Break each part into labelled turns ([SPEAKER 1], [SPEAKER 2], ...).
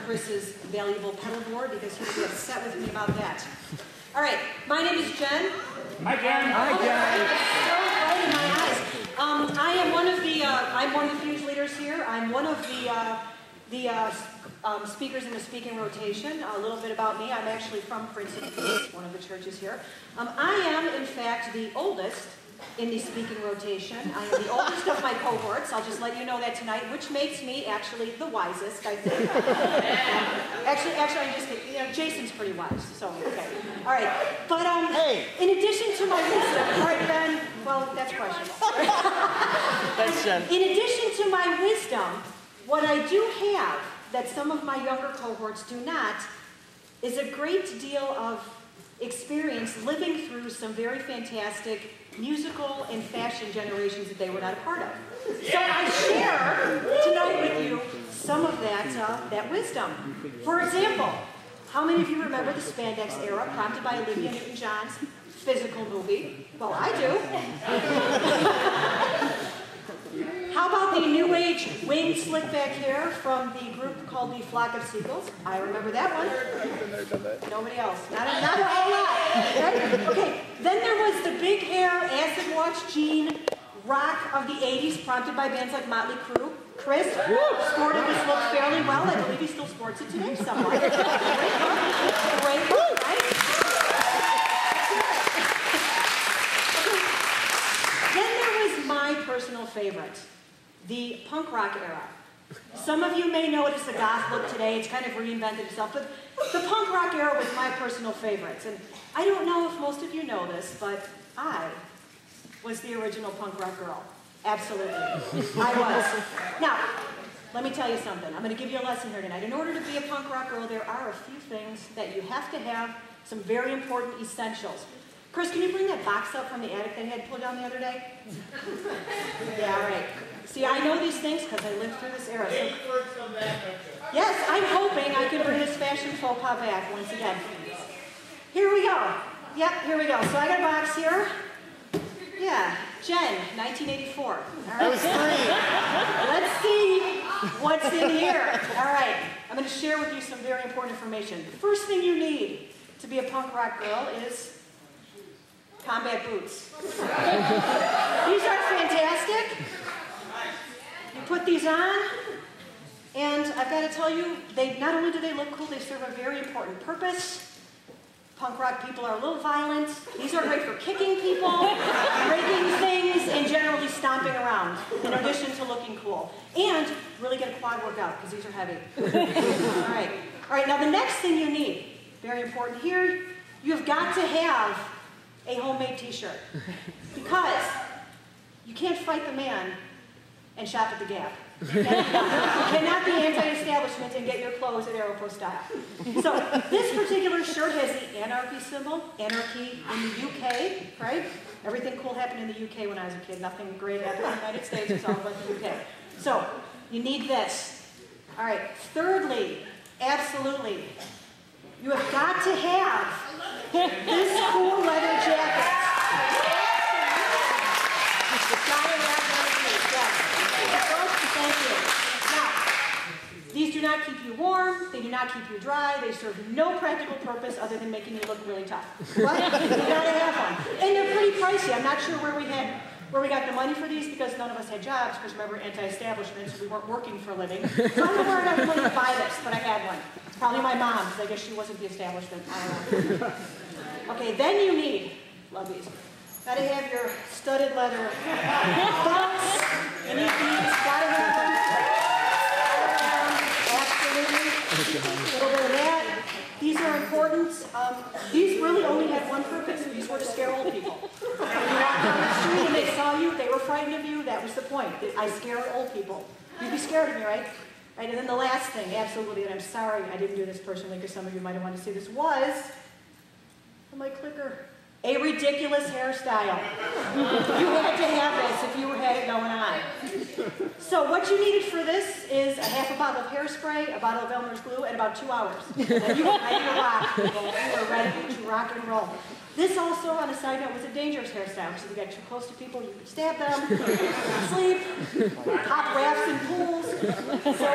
[SPEAKER 1] Chris's valuable pedal board because he would be upset with me about that. All right, my name is Jen.
[SPEAKER 2] Hi, Jen.
[SPEAKER 1] Hi, Jen. So bright in my eyes. I'm one of the Fuse leaders here. I'm one of the speakers in the speaking rotation. A little bit about me. I'm actually from Princeton Fuse, one of the churches here. I am, in fact, the oldest in the speaking rotation. I am the oldest of my cohorts. I'll just let you know that tonight, which makes me actually the wisest, I think. Actually, I'm just kidding. You know, Jason's pretty wise, so okay. All right, but in addition to my wisdom, all right, Ben. Well, that's questionable.
[SPEAKER 3] Thanks, Jen.
[SPEAKER 1] In addition to my wisdom, what I do have that some of my younger cohorts do not is a great deal of experience living through some very fantastic musical and fashion generations that they were not a part of. So I share tonight with you some of that wisdom. For example, how many of you remember the spandex era prompted by Olivia Newton-John's Physical movie? Well, I do. How about the new age winged slick back hair from the group called the Flock of Seagulls? I remember that one. Nobody else. Not a whole lot. Right? Okay. Then there was the big hair, acid wash jean rock of the 80s, prompted by bands like Motley Crue. Chris sported this look fairly well. I believe he still sports it today somewhat. Great look, right? Then there was my personal favorite, the punk rock era. Some of you may know it as the goth look today. It's kind of reinvented itself, but the punk rock era was my personal favorites. And I don't know if most of you know this, but I was the original punk rock girl. Absolutely. I was. Now, let me tell you something. I'm going to give you a lesson here tonight. In order to be a punk rock girl, there are a few things that you have to have, some very important essentials. Chris, can you bring that box up from the attic that I had pulled down the other day? Yeah, all right. See, I know these things because I lived through this era. So... Yes, I'm hoping I can bring this fashion faux pas back once again. Here we go. Yep, here we go. So I got a box here. Yeah, Jen, 1984. All right.
[SPEAKER 3] That was 3.
[SPEAKER 1] Let's see what's in here. All right, I'm going to share with you some very important information. The first thing you need to be a punk rock girl is combat boots. These are fantastic. You put these on, and I've got to tell you, not only do they look cool, they serve a very important purpose. Punk rock people are a little violent. These are great for kicking people, breaking things, and generally stomping around, in addition to looking cool. And really get a quad workout, because these are heavy. All right. All right, now the next thing you need, very important here, you've got to have a homemade t-shirt. Because you can't fight the man and shop at the Gap. You cannot be anti-establishment and get your clothes at Aeropostale style. So this particular shirt has the anarchy symbol, anarchy in the UK, right? Everything cool happened in the UK when I was a kid. Nothing great happened in the United States. It's all about the UK. So you need this. All right. Thirdly, absolutely, you have got to have this cool leather jacket. Thank you. Now, these do not keep you warm, they do not keep you dry, they serve no practical purpose other than making you look really tough. But you gotta have one. And they're pretty pricey. I'm not sure where we got the money for these because none of us had jobs, because remember, anti-establishment, so we weren't working for a living. So I don't know where I got the money to buy this, but I had one. Probably my mom, because I guess she wasn't the establishment. I don't know. Okay, then you need, love these, gotta have your studded leather boots. You need these, gotta have them. Absolutely. A little bit of that. These are important. These really only had one purpose. These were to scare old people. When you walked down the street and they saw you, they were frightened of you, that was the point. I scared old people. You'd be scared of me, right? Right, and then the last thing, absolutely, and I'm sorry I didn't do this personally because some of you might have wanted to see this, was, my clicker, a ridiculous hairstyle. You had to have this if you had it going on. So what you needed for this is a half a bottle of hairspray, a bottle of Elmer's glue, and about 2 hours. And you were ready to rock, people. You were ready to rock and roll. This also, on a side note, was a dangerous hairstyle, because if you got too close to people, you could stab them, sleep, pop rafts in pools. So,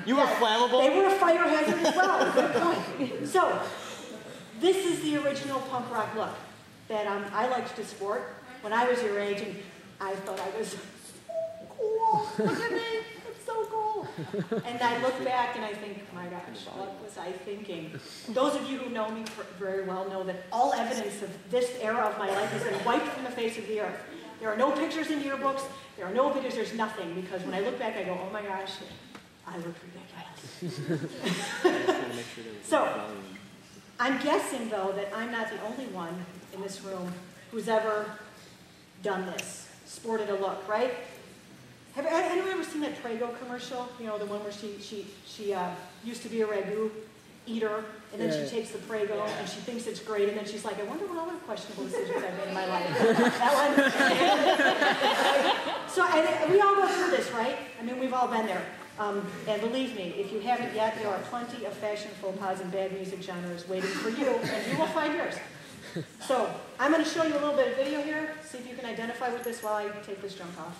[SPEAKER 3] You were flammable?
[SPEAKER 1] They were a fire hazard as well. Good point. So, this is the original punk rock look that I liked to sport when I was your age, and I thought I was cool. Look at me. It's so cool. And I look back and I think, my gosh, what was I thinking? Those of you who know me very well know that all evidence of this era of my life has been wiped from the face of the earth. There are no pictures in yearbooks. There are no videos. There's nothing. Because when I look back, I go, oh my gosh, I look ridiculous. So, I'm guessing, though, that I'm not the only one in this room who's ever done this, sported a look, right? Have anyone ever seen that Prego commercial? You know, the one where she used to be a ragu eater, and then she takes the Prego, and she thinks it's great, and then she's like, I wonder what other questionable decisions I've made in my life. That one. So we all go through this, right? I mean, we've all been there. And believe me, if you haven't yet, there are plenty of fashion faux pas and bad music genres waiting for you, and you will find yours. So, I'm going to show you a little bit of video here, see if you can identify with this while I take this junk off.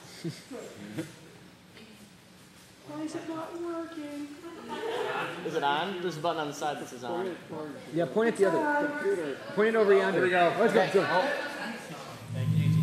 [SPEAKER 1] Why is it not working?
[SPEAKER 3] Is it on? There's a button on the side that says on.
[SPEAKER 2] Yeah, point at the other. Point it over yonder. There we go. Let's go. Oh.
[SPEAKER 3] Thank you, GT.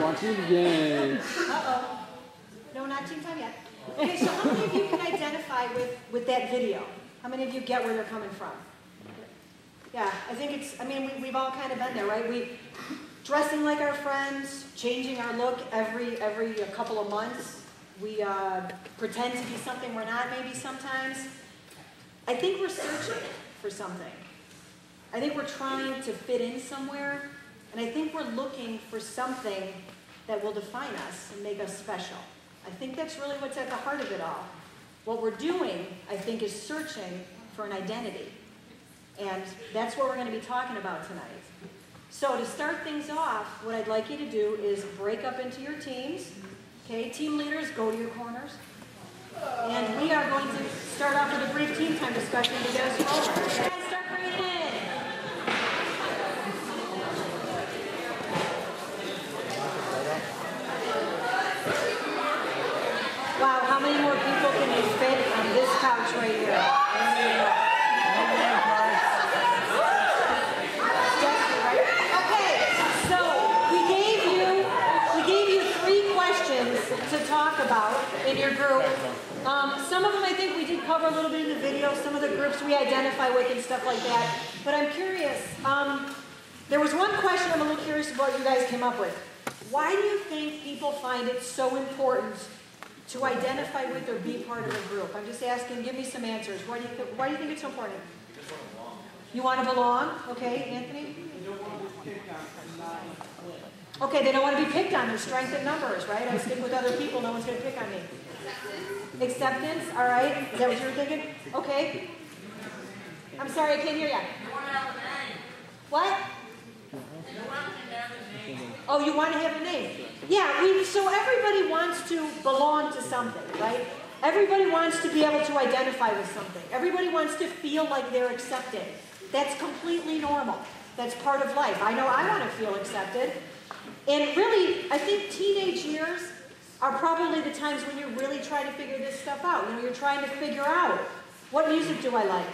[SPEAKER 2] Watch it again.
[SPEAKER 1] Uh-oh. No, not team time yet. Okay, so how many of you can identify with that video? How many of you get where they're coming from? Yeah, I think it's, I mean, we've all kind of been there, right? We dressing like our friends, changing our look every couple of months. We pretend to be something we're not maybe sometimes. I think we're searching for something. I think we're trying to fit in somewhere. And I think we're looking for something that will define us and make us special. I think that's really what's at the heart of it all. What we're doing, I think, is searching for an identity. And that's what we're going to be talking about tonight. So to start things off, what I'd like you to do is break up into your teams. Okay, team leaders, go to your corners. And we are going to start off with a brief team time discussion to get us rolling. Guys, start bringing it in. Wow, how many more people can you fit on this couch right here? Okay, so we gave you 3 questions to talk about in your group. Some of them I think we did cover a little bit in the video, some of the groups we identify with and stuff like that. But I'm curious, there was one question I'm a little curious about what you guys came up with. Why do you think people find it so important to identify with or be part of a group? I'm just asking, give me some answers. Why do you think it's so important? You want to belong? Okay, Anthony? They don't want to be picked on. Okay, they don't want to be picked on. There's strength in numbers, right? I stick with other people, no one's going to pick on me. Acceptance, all right. Is that what you were thinking? Okay. I'm sorry, I can't hear you. What? Oh, you want to have a name? Yeah, so everybody wants to belong to something, right? Everybody wants to be able to identify with something. Everybody wants to feel like they're accepted. That's completely normal. That's part of life. I know I want to feel accepted. And really, I think teenage years are probably the times when you're really trying to figure this stuff out. You know, you're trying to figure out, what music do I like?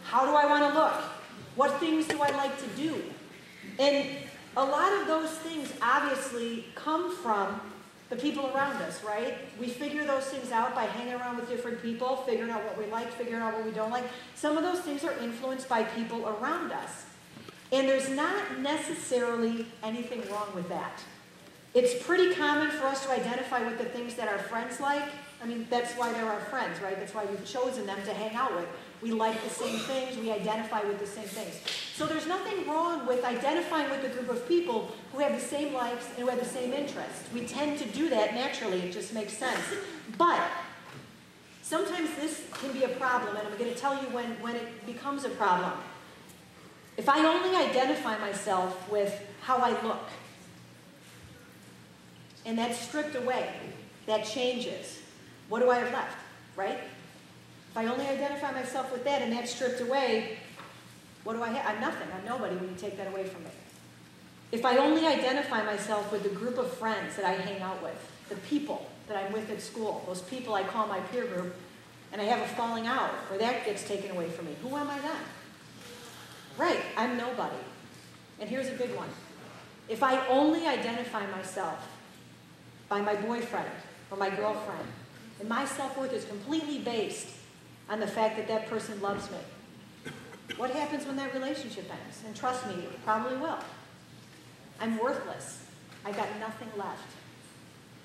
[SPEAKER 1] How do I want to look? What things do I like to do? And a lot of those things obviously come from the people around us, right? We figure those things out by hanging around with different people, figuring out what we like, figuring out what we don't like. Some of those things are influenced by people around us. And there's not necessarily anything wrong with that. It's pretty common for us to identify with the things that our friends like. I mean, that's why they're our friends, right? That's why we've chosen them to hang out with. We like the same things. We identify with the same things. So there's nothing wrong with identifying with a group of people who have the same likes and who have the same interests. We tend to do that naturally. It just makes sense. But sometimes this can be a problem, and I'm going to tell you when it becomes a problem. If I only identify myself with how I look, and that's stripped away, that changes, what do I have left, right? If I only identify myself with that and that's stripped away, what do I have? I'm nothing. I'm nobody when you take that away from me. If I only identify myself with the group of friends that I hang out with, the people that I'm with at school, those people I call my peer group, and I have a falling out, or that gets taken away from me, who am I then? Right, I'm nobody. And here's a big one. If I only identify myself by my boyfriend or my girlfriend, and my self-worth is completely based on the fact that that person loves me, what happens when that relationship ends? And trust me, it probably will. I'm worthless. I got nothing left.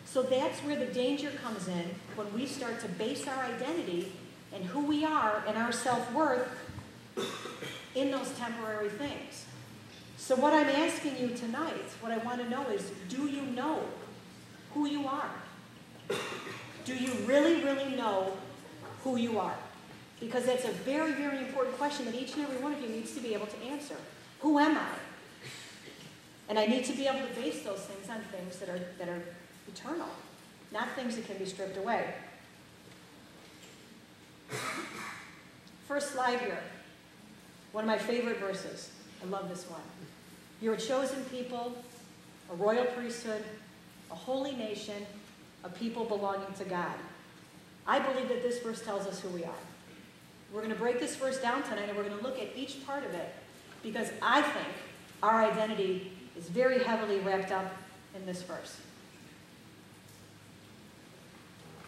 [SPEAKER 1] So that's where the danger comes in when we start to base our identity and who we are and our self-worth in those temporary things. So what I'm asking you tonight, what I want to know is, do you know who you are? Do you really, really know who you are? Because that's a very, very important question that each and every one of you needs to be able to answer. Who am I? And I need to be able to base those things on things that are eternal, not things that can be stripped away. First slide here. One of my favorite verses. I love this one. You're a chosen people, a royal priesthood, a holy nation, a people belonging to God. I believe that this verse tells us who we are. We're going to break this verse down tonight, and we're going to look at each part of it, because I think our identity is very heavily wrapped up in this verse.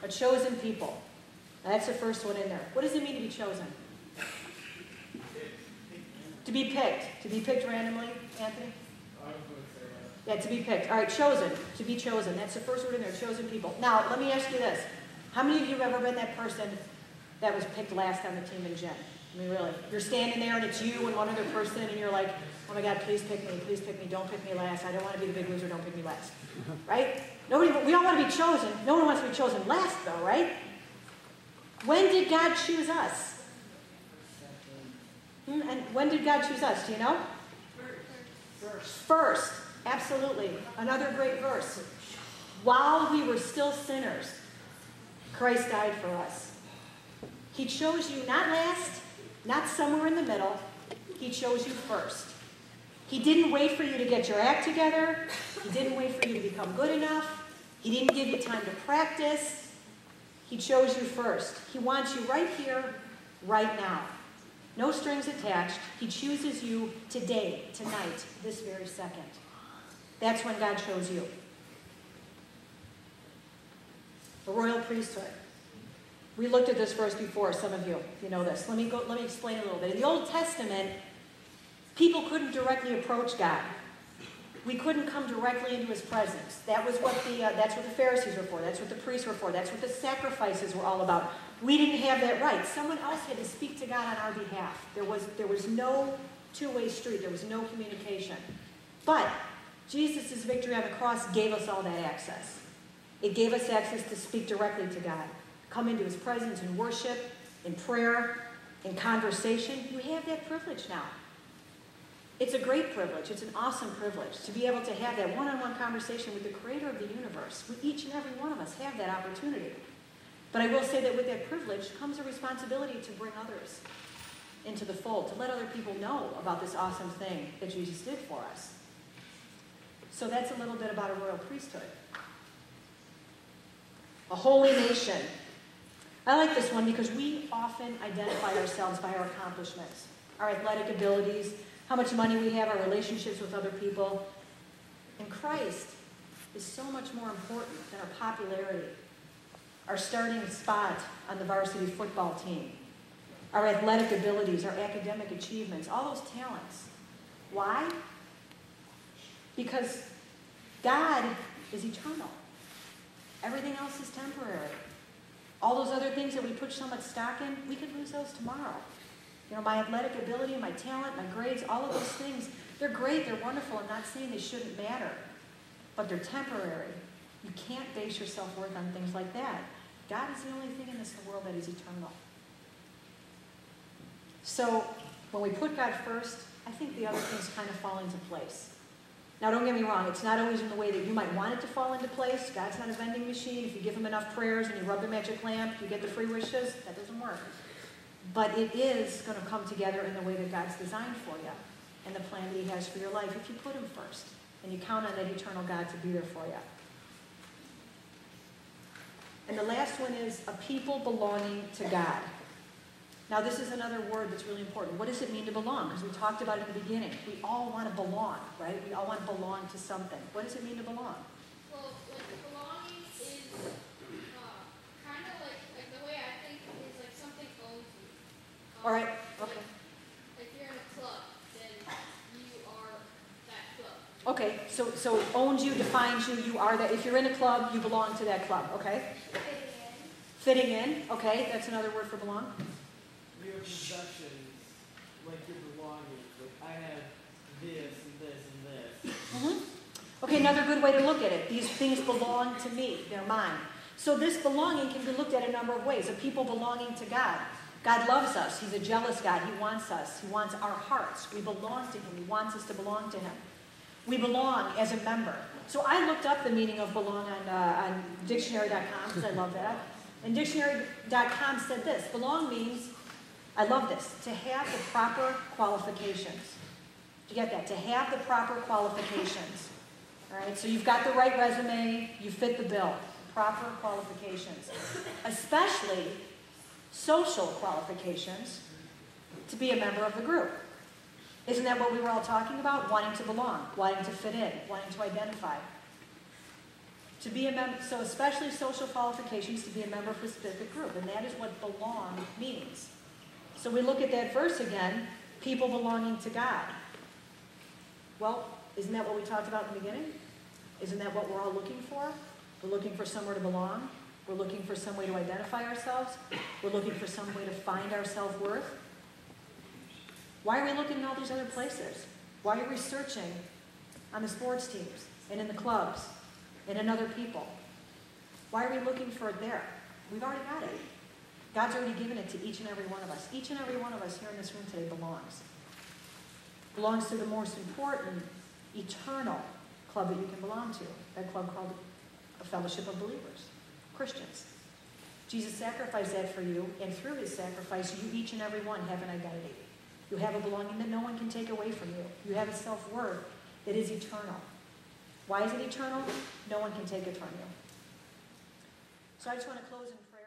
[SPEAKER 1] A chosen people. Now, that's the first one in there. What does it mean to be chosen? To be picked. To be picked randomly, Anthony? Yeah, to be picked. All right, chosen. To be chosen. That's the first word in there, chosen people. Now, let me ask you this. How many of you have ever been that person that was picked last on the team in gym? I mean, really. You're standing there and it's you and one other person and you're like, oh my God, please pick me, don't pick me last. I don't want to be the big loser, don't pick me last. Right? We all want to be chosen. No one wants to be chosen last though, right? When did God choose us? And when did God choose us? Do you know? First. Absolutely. Another great verse. While we were still sinners, Christ died for us. He chose you not last, not somewhere in the middle. He chose you first. He didn't wait for you to get your act together. He didn't wait for you to become good enough. He didn't give you time to practice. He chose you first. He wants you right here, right now. No strings attached. He chooses you today, tonight, this very second. That's when God chose you. The royal priesthood. We looked at this verse before, some of you know this. Let me explain a little bit. In the Old Testament, people couldn't directly approach God. We couldn't come directly into his presence. That's what the Pharisees were for. That's what the priests were for. That's what the sacrifices were all about. We didn't have that right. Someone else had to speak to God on our behalf. There was no two-way street. There was no communication. But Jesus' victory on the cross gave us all that access. It gave us access to speak directly to God, come into his presence in worship, in prayer, in conversation, you have that privilege now. It's a great privilege. It's an awesome privilege to be able to have that one-on-one conversation with the creator of the universe. Each and every one of us have that opportunity. But I will say that with that privilege comes a responsibility to bring others into the fold, to let other people know about this awesome thing that Jesus did for us. So that's a little bit about a royal priesthood. A holy nation. I like this one because we often identify ourselves by our accomplishments, our athletic abilities, how much money we have, our relationships with other people. And Christ is so much more important than our popularity, our starting spot on the varsity football team, our athletic abilities, our academic achievements, all those talents. Why? Because God is eternal. Everything else is temporary. All those other things that we put so much stock in, we could lose those tomorrow. You know, my athletic ability, my talent, my grades, all of those things, they're great, they're wonderful. I'm not saying they shouldn't matter, but they're temporary. You can't base your self-worth on things like that. God is the only thing in this world that is eternal. So when we put God first, I think the other things kind of fall into place. Now, don't get me wrong. It's not always in the way that you might want it to fall into place. God's not a vending machine. If you give him enough prayers and you rub the magic lamp, you get the free wishes. That doesn't work. But it is going to come together in the way that God's designed for you and the plan that he has for your life if you put him first and you count on that eternal God to be there for you. And the last one is a people belonging to God. Now, this is another word that's really important. What does it mean to belong? Because we talked about it in the beginning. We all want to belong, right? We all want to belong to something. What does it mean to belong?
[SPEAKER 4] Well, like belonging is kind of like the way I think is like something owns you.
[SPEAKER 1] All right. Okay.
[SPEAKER 4] Like you're in a club, then you are that club.
[SPEAKER 1] Okay. So owns you, defines you. You are that. If you're in a club, you belong to that club. Okay. Fitting in. Okay. That's another word for belong.
[SPEAKER 5] Your possessions, like your belongings. Like I have this and this and this.
[SPEAKER 1] Mm-hmm. Okay, another good way to look at it. These things belong to me. They're mine. So this belonging can be looked at a number of ways. A people belonging to God. God loves us. He's a jealous God. He wants us. He wants our hearts. We belong to him. He wants us to belong to him. We belong as a member. So I looked up the meaning of belong on dictionary.com because I love that. And dictionary.com said this. Belong means, I love this, to have the proper qualifications. Do you get that? To have the proper qualifications. All right, so you've got the right resume, you fit the bill. Proper qualifications. Especially social qualifications to be a member of the group. Isn't that what we were all talking about? Wanting to belong, wanting to fit in, wanting to identify. To be a member, so especially social qualifications to be a member of a specific group, and that is what belong means. So we look at that verse again, people belonging to God. Well, isn't that what we talked about in the beginning? Isn't that what we're all looking for? We're looking for somewhere to belong. We're looking for some way to identify ourselves. We're looking for some way to find our self-worth. Why are we looking in all these other places? Why are we searching on the sports teams and in the clubs and in other people? Why are we looking for it there? We've already got it. God's already given it to each and every one of us. Each and every one of us here in this room today belongs. Belongs to the most important, eternal club that you can belong to. That club called a fellowship of believers, Christians. Jesus sacrificed that for you, and through his sacrifice, you each and every one have an identity. You have a belonging that no one can take away from you. You have a self-worth that is eternal. Why is it eternal? No one can take it from you. So I just want to close in prayer.